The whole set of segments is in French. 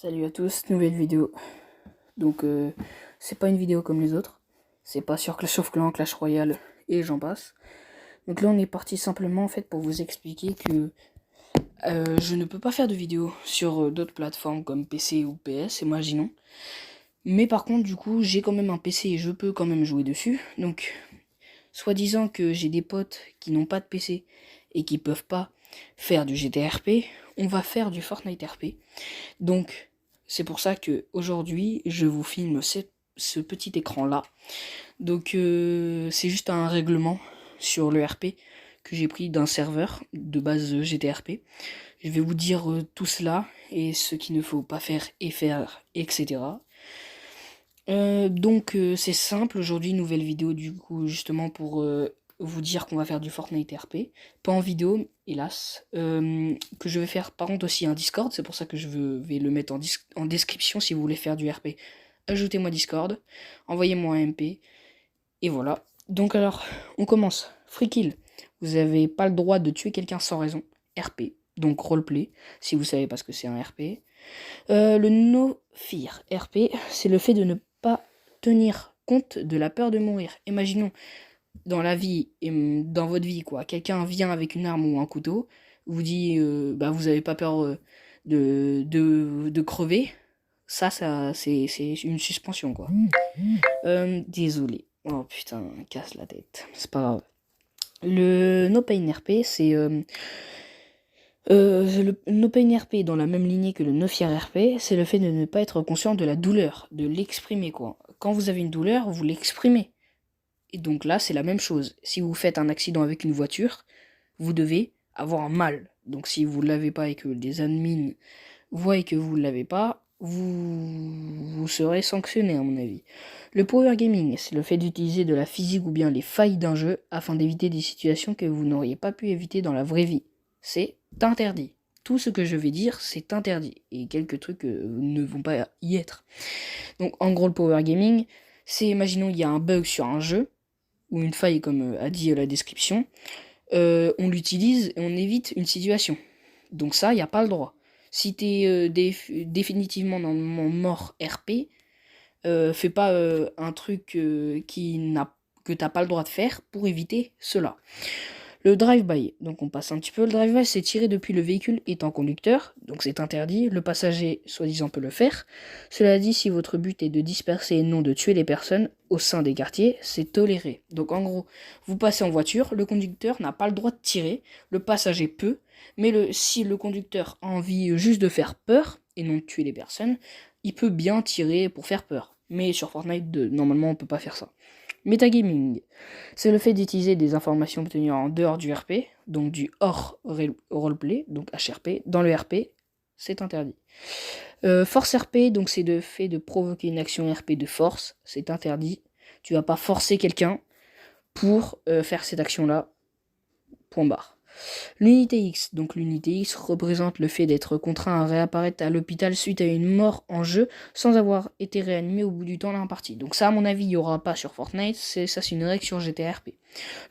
Salut à tous, nouvelle vidéo. Donc c'est pas une vidéo comme les autres. C'est pas sur Clash of Clans, Clash Royale et j'en passe. Donc là on est parti simplement en fait pour vous expliquer que je ne peux pas faire de vidéo sur d'autres plateformes comme PC ou PS, imaginons. Mais par contre du coup j'ai quand même un PC et je peux quand même jouer dessus. Donc soi-disant que j'ai des potes qui n'ont pas de PC et qui peuvent pas faire du GTRP, on va faire du Fortnite RP. Donc, c'est pour ça que aujourd'hui, je vous filme ce petit écran là. Donc, c'est juste un règlement sur le RP que j'ai pris d'un serveur de base GTRP. Je vais vous dire tout cela et ce qu'il ne faut pas faire et faire, etc. Donc, c'est simple. Aujourd'hui, nouvelle vidéo du coup, justement pour vous dire qu'on va faire du Fortnite RP. Pas en vidéo, hélas. Que je vais faire par contre aussi un Discord. C'est pour ça que vais le mettre en description si vous voulez faire du RP. Ajoutez-moi Discord. Envoyez-moi un MP. Et voilà. Donc alors, on commence. Free kill. Vous n'avez pas le droit de tuer quelqu'un sans raison. RP. Donc roleplay. Si vous savez pas ce que c'est un RP. Le no fear RP, c'est le fait de ne pas tenir compte de la peur de mourir. Imaginons dans la vie et dans votre vie quoi, quelqu'un vient avec une arme ou un couteau, vous dit bah vous avez pas peur de crever. Ça c'est une suspension quoi. Désolé. Oh putain, casse la tête. C'est pas grave. Le no pain RP, c'est le no pain RP dans la même lignée que le no fear RP, c'est le fait de ne pas être conscient de la douleur, de l'exprimer quoi. Quand vous avez une douleur, vous l'exprimez. Et donc là, c'est la même chose. Si vous faites un accident avec une voiture, vous devez avoir un mal. Donc si vous ne l'avez pas et que des admins voient que vous ne l'avez pas, vous serez sanctionné à mon avis. Le power gaming, c'est le fait d'utiliser de la physique ou bien les failles d'un jeu afin d'éviter des situations que vous n'auriez pas pu éviter dans la vraie vie. C'est interdit. Tout ce que je vais dire, c'est interdit. Et quelques trucs ne vont pas y être. Donc en gros, le power gaming, c'est, imaginons, il y a un bug sur un jeu, ou une faille comme a dit la description, on l'utilise et on évite une situation. Donc ça, il n'y a pas le droit. Si t'es définitivement mort RP, fais pas un truc que t'as pas le droit de faire pour éviter cela. Le drive-by, donc on passe un petit peu. Le drive-by, c'est tirer depuis le véhicule étant conducteur, donc c'est interdit. Le passager, soi-disant, peut le faire. Cela dit, si votre but est de disperser et non de tuer les personnes au sein des quartiers, c'est toléré. Donc en gros, vous passez en voiture, le conducteur n'a pas le droit de tirer, le passager peut, mais si le conducteur a envie juste de faire peur et non de tuer les personnes, il peut bien tirer pour faire peur. Mais sur Fortnite, normalement, on peut pas faire ça. Metagaming, c'est le fait d'utiliser des informations obtenues en dehors du RP, donc du hors roleplay, donc HRP, dans le RP, c'est interdit. Force RP, donc c'est le fait de provoquer une action RP de force, c'est interdit. Tu vas pas forcer quelqu'un pour faire cette action-là, point barre. L'unité X, donc l'unité X représente le fait d'être contraint à réapparaître à l'hôpital suite à une mort en jeu sans avoir été réanimé au bout du temps d'imparti. Donc ça, à mon avis, il n'y aura pas sur Fortnite, c'est une règle sur GTRP.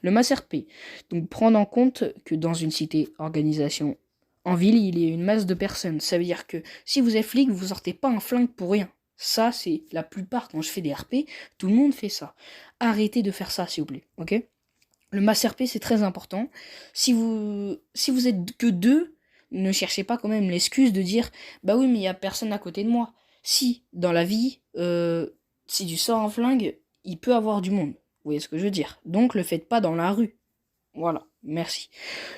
Le mass RP, donc prendre en compte que dans une cité, organisation, en ville, il y a une masse de personnes. Ça veut dire que si vous êtes flic, vous sortez pas un flingue pour rien. Ça, c'est la plupart, quand je fais des RP, tout le monde fait ça. Arrêtez de faire ça, s'il vous plaît, ok ? Le mass RP, c'est très important. Si vous êtes que deux, ne cherchez pas quand même l'excuse de dire bah oui, mais il y a personne à côté de moi. Si, dans la vie, si tu sors un flingue, il peut avoir du monde. Vous voyez ce que je veux dire? Donc, le faites pas dans la rue. Voilà, merci.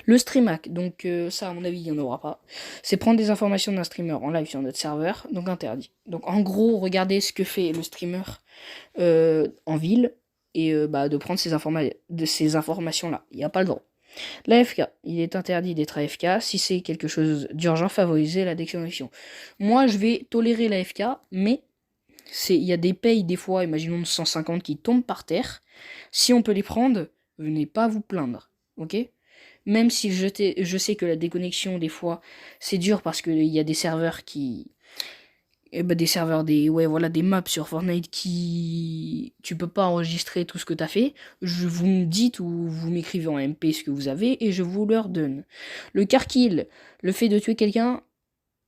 Le stream hack, donc ça, à mon avis, il n'y en aura pas. C'est prendre des informations d'un streamer en live sur notre serveur, donc interdit. Donc, en gros, regardez ce que fait le streamer en ville et de prendre ces informations-là. Il n'y a pas le droit. L'AFK, il est interdit d'être AFK. Si c'est quelque chose d'urgent, favorisez la déconnexion. Moi, je vais tolérer l'AFK, mais il y a des payes, des fois, imaginons de 150 qui tombent par terre. Si on peut les prendre, venez pas vous plaindre, ok? Même si je sais que la déconnexion, des fois, c'est dur parce qu'il y a des serveurs qui des serveurs, des maps sur Fortnite qui tu peux pas enregistrer tout ce que t'as fait. Vous me dites ou vous m'écrivez en MP ce que vous avez et je vous leur donne. Le car kill, le fait de tuer quelqu'un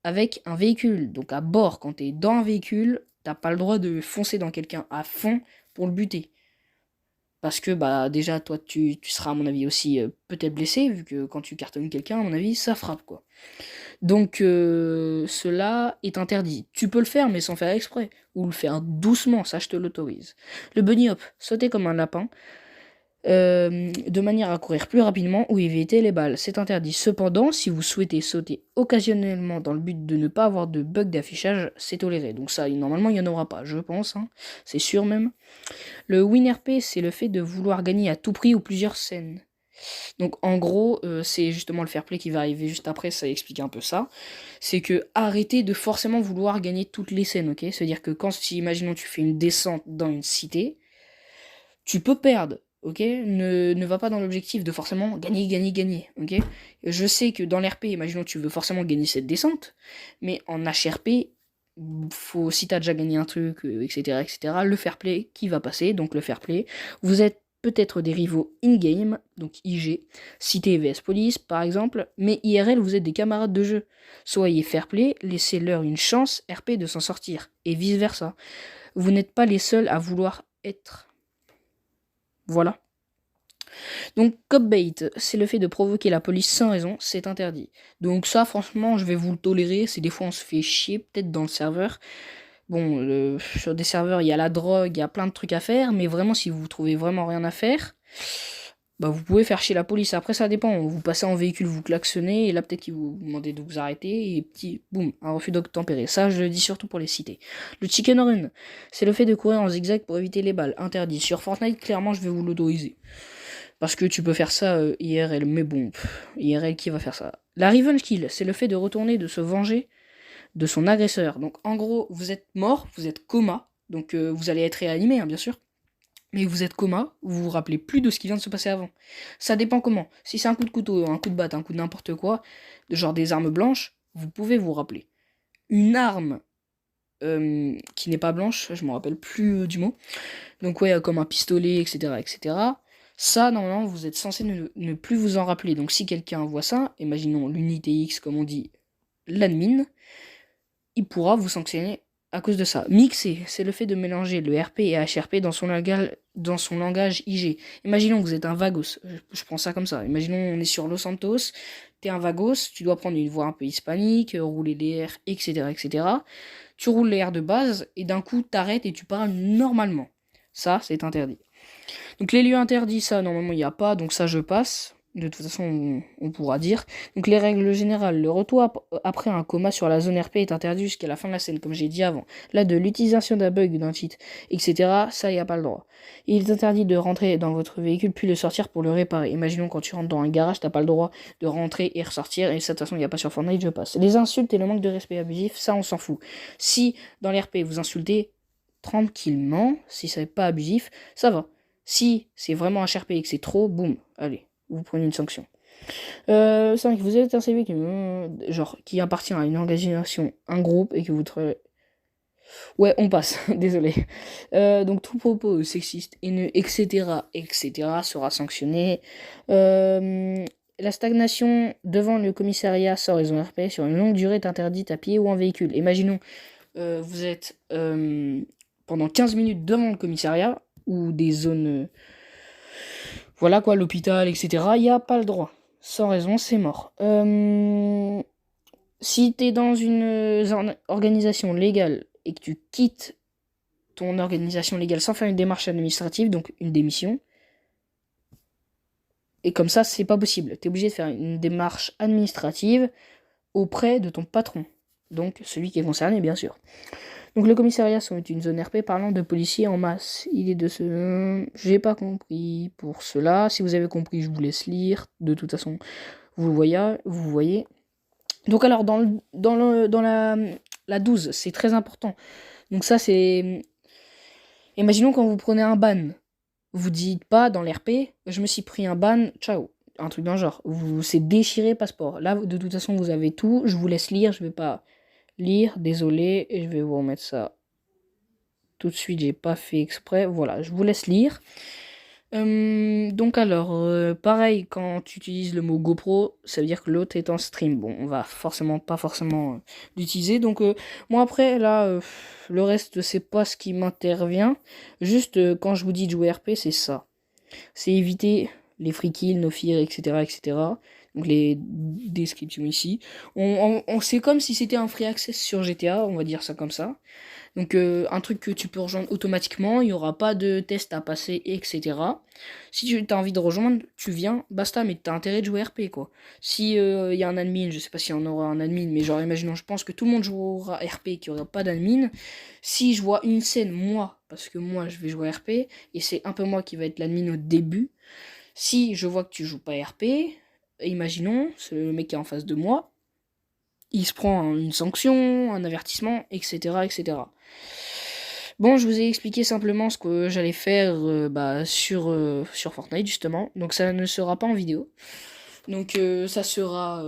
avec un véhicule. Donc à bord, quand tu es dans un véhicule, t'as pas le droit de foncer dans quelqu'un à fond pour le buter. Parce que bah déjà toi tu seras à mon avis aussi peut-être blessé, vu que quand tu cartonnes quelqu'un, à mon avis, ça frappe quoi. Donc cela est interdit. Tu peux le faire mais sans faire exprès. Ou le faire doucement, ça je te l'autorise. Le bunny hop, sauter comme un lapin. De manière à courir plus rapidement ou éviter les balles. C'est interdit. Cependant, si vous souhaitez sauter occasionnellement dans le but de ne pas avoir de bug d'affichage, c'est toléré. Donc ça, normalement, il n'y en aura pas, je pense. Hein. C'est sûr même. Le win RP, c'est le fait de vouloir gagner à tout prix ou plusieurs scènes. Donc en gros, c'est justement le fair play qui va arriver juste après, ça explique un peu ça. C'est que arrêtez de forcément vouloir gagner toutes les scènes, ok? C'est-à-dire que quand, si imaginons tu fais une descente dans une cité, tu peux perdre. Ok, ne va pas dans l'objectif de forcément gagner, gagner, gagner. Ok, je sais que dans l'RP, imaginons que tu veux forcément gagner cette descente, mais en HRP, faut, si t'as déjà gagné un truc, etc., etc., le fair play qui va passer, donc le fair play. Vous êtes peut-être des rivaux in-game, donc IG, Cité vs Police par exemple, mais IRL, vous êtes des camarades de jeu. Soyez fair play, laissez-leur une chance RP de s'en sortir, et vice versa. Vous n'êtes pas les seuls à vouloir être. Voilà. Donc, cop bait, c'est le fait de provoquer la police sans raison, c'est interdit. Donc ça, franchement, je vais vous le tolérer. C'est des fois, on se fait chier, peut-être dans le serveur. Bon, sur des serveurs, il y a la drogue, il y a plein de trucs à faire, mais vraiment, si vous trouvez vraiment rien à faire, bah vous pouvez faire chier la police. Après, ça dépend. Vous passez en véhicule, vous klaxonnez, et là, peut-être qu'ils vous demandent de vous arrêter, et petit, boum, un refus d'obtempérer. Ça, je le dis surtout pour les cités. Le chicken run, c'est le fait de courir en zigzag pour éviter les balles. Interdit. Sur Fortnite, clairement, je vais vous l'autoriser. Parce que tu peux faire ça IRL, mais bon, IRL, qui va faire ça? La revenge kill, c'est le fait de retourner, de se venger de son agresseur. Donc en gros, vous êtes mort, vous êtes coma, donc vous allez être réanimé, hein, bien sûr. Mais vous êtes coma, vous vous rappelez plus de ce qui vient de se passer avant. Ça dépend comment. Si c'est un coup de couteau, un coup de batte, un coup de n'importe quoi, genre des armes blanches, vous pouvez vous rappeler. Une arme qui n'est pas blanche, je me rappelle plus du mot. Donc ouais, comme un pistolet, etc., etc. Ça, normalement, vous êtes censé ne plus vous en rappeler. Donc si quelqu'un voit ça, imaginons l'unité X, comme on dit, l'admin, il pourra vous sanctionner à cause de ça. Mixer, c'est le fait de mélanger le RP et HRP dans son langage IG. Imaginons que vous êtes un vagos, je prends ça comme ça. Imaginons on est sur Los Santos, t'es un vagos, tu dois prendre une voix un peu hispanique, rouler les R, etc., etc. Tu roules les R de base, et d'un coup, t'arrêtes et tu parles normalement. Ça, c'est interdit. Donc les lieux interdits, ça, normalement, il n'y a pas, donc ça, je passe. De toute façon, on pourra dire. Donc les règles générales, le retour après un coma sur la zone RP est interdit jusqu'à la fin de la scène, comme j'ai dit avant. Là, de l'utilisation d'un bug, d'un cheat, etc., ça, il n'y a pas le droit. Il est interdit de rentrer dans votre véhicule puis le sortir pour le réparer. Imaginons quand tu rentres dans un garage, t'as pas le droit de rentrer et ressortir, et ça, de toute façon, il n'y a pas sur Fortnite, je passe. Les insultes et le manque de respect abusif, ça, on s'en fout. Si, dans l'RP, vous insultez tranquillement, si c'est pas abusif, ça va. Si c'est vraiment un HRP et que c'est trop, boum, allez, vous prenez une sanction. 5. Vous êtes un CV qui appartient à une organisation, un groupe, et que vous... Ouais, on passe, désolé. Donc tout propos sexiste, haineux, etc., etc. sera sanctionné. La stagnation devant le commissariat sans raison RP sur une longue durée est interdite à pied ou en véhicule. Imaginons, vous êtes pendant 15 minutes devant le commissariat, ou des zones... voilà quoi, l'hôpital, etc. Il n'y a pas le droit. Sans raison, c'est mort. Si t'es dans une organisation légale et que tu quittes ton organisation légale sans faire une démarche administrative, donc une démission, et comme ça, c'est pas possible. T'es obligé de faire une démarche administrative auprès de ton patron. Donc celui qui est concerné, bien sûr. Donc le commissariat sont une zone RP parlant de policiers en masse. Il est de ce... J'ai pas compris pour cela. Si vous avez compris, je vous laisse lire. De toute façon, vous voyez. Donc alors, dans la 12, c'est très important. Donc ça, c'est... Imaginons quand vous prenez un ban. Vous dites pas dans l'RP, je me suis pris un ban, ciao. Un truc dans le genre. C'est déchiré passeport. Là, de toute façon, vous avez tout. Je vous laisse lire, je vais pas... lire, désolé, et je vais vous remettre ça tout de suite, j'ai pas fait exprès, voilà, je vous laisse lire. Donc alors, pareil, quand tu utilises le mot GoPro, ça veut dire que l'autre est en stream. Bon, on va pas forcément l'utiliser. Donc moi après, là, le reste, c'est pas ce qui m'intervient. Juste, quand je vous dis de jouer RP, c'est ça. C'est éviter les free kills, no fear, etc., etc. Donc les descriptions ici. C'est comme si c'était un free access sur GTA, on va dire ça comme ça. Donc un truc que tu peux rejoindre automatiquement, il n'y aura pas de test à passer, etc. Si tu as envie de rejoindre, tu viens, basta, mais tu as intérêt de jouer RP, quoi. Si il y a un admin, je sais pas s'il y en aura un admin, mais genre imaginons, je pense que tout le monde jouera RP, qu'il n'y aura pas d'admin. Si je vois une scène, moi, parce que moi je vais jouer RP, et c'est un peu moi qui va être l'admin au début, si je vois que tu joues pas RP, imaginons, c'est le mec qui est en face de moi, il se prend une sanction, un avertissement, etc., etc. Bon, je vous ai expliqué simplement ce que j'allais faire sur Fortnite, justement. Donc ça ne sera pas en vidéo. Donc ça sera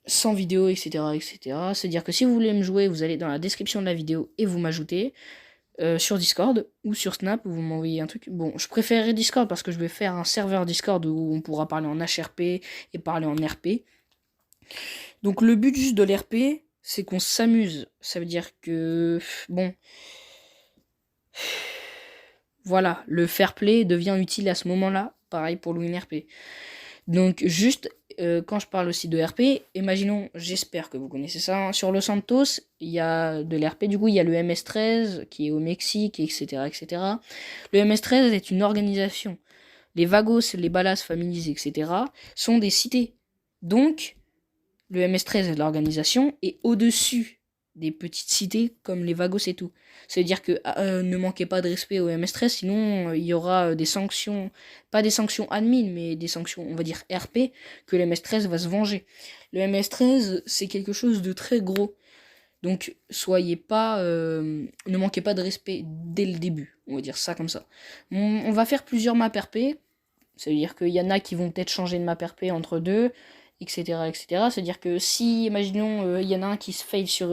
sans vidéo, etc., etc. C'est-à-dire que si vous voulez me jouer, vous allez dans la description de la vidéo et vous m'ajoutez sur Discord ou sur Snap, vous m'envoyez un truc. Bon, je préférerais Discord parce que je vais faire un serveur Discord où on pourra parler en HRP et parler en RP. Donc le but juste de l'RP, c'est qu'on s'amuse. Ça veut dire que, bon, voilà, le fair play devient utile à ce moment-là. Pareil pour le WinRP. Donc juste, quand je parle aussi de RP, imaginons, j'espère que vous connaissez ça, hein, sur Los Santos, il y a de l'RP, du coup il y a le MS-13 qui est au Mexique, etc., etc. Le MS-13 est une organisation. Les Vagos, les Ballas, Families, etc. sont des cités. Donc, le MS-13 de l'organisation est au-dessus des petites cités comme les Vagos et tout. Ça veut dire que ne manquez pas de respect au MS-13, sinon il y aura des sanctions, pas des sanctions admin, mais des sanctions, on va dire RP, que le MS-13 va se venger. Le MS-13, c'est quelque chose de très gros. Donc soyez pas, ne manquez pas de respect dès le début, on va dire ça comme ça. On va faire plusieurs maps RP, ça veut dire qu'il y en a qui vont peut-être changer de map RP entre deux, etc., etc. C'est-à-dire que si, imaginons, il y en a un qui se fail sur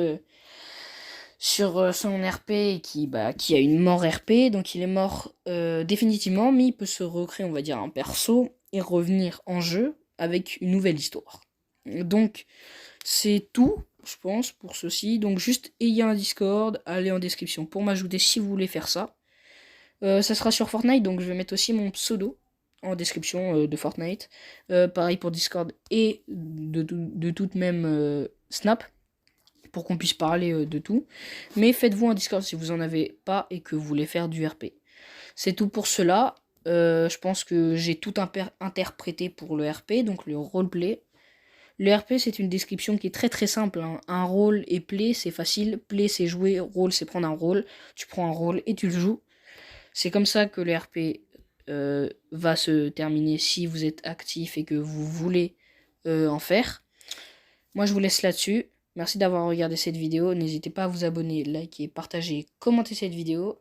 son RP et qui a une mort RP, donc il est mort définitivement, mais il peut se recréer, on va dire, un perso et revenir en jeu avec une nouvelle histoire. Donc, c'est tout, je pense, pour ceci. Donc, juste ayez un Discord, allez en description pour m'ajouter si vous voulez faire ça. Ça sera sur Fortnite, donc je vais mettre aussi mon pseudo en description de Fortnite. Pareil pour Discord et de toute même Snap, pour qu'on puisse parler de tout. Mais faites-vous un Discord si vous en avez pas et que vous voulez faire du RP. C'est tout pour cela. Je pense que j'ai tout interprété pour le RP, donc le roleplay. Le RP, c'est une description qui est très très simple, hein. Un rôle et play, c'est facile. Play, c'est jouer. Rôle, c'est prendre un rôle. Tu prends un rôle et tu le joues. C'est comme ça que le RP va se terminer si vous êtes actif et que vous voulez en faire. Moi, je vous laisse là-dessus. Merci d'avoir regardé cette vidéo. N'hésitez pas à vous abonner, liker, partager, commenter cette vidéo.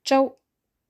Ciao!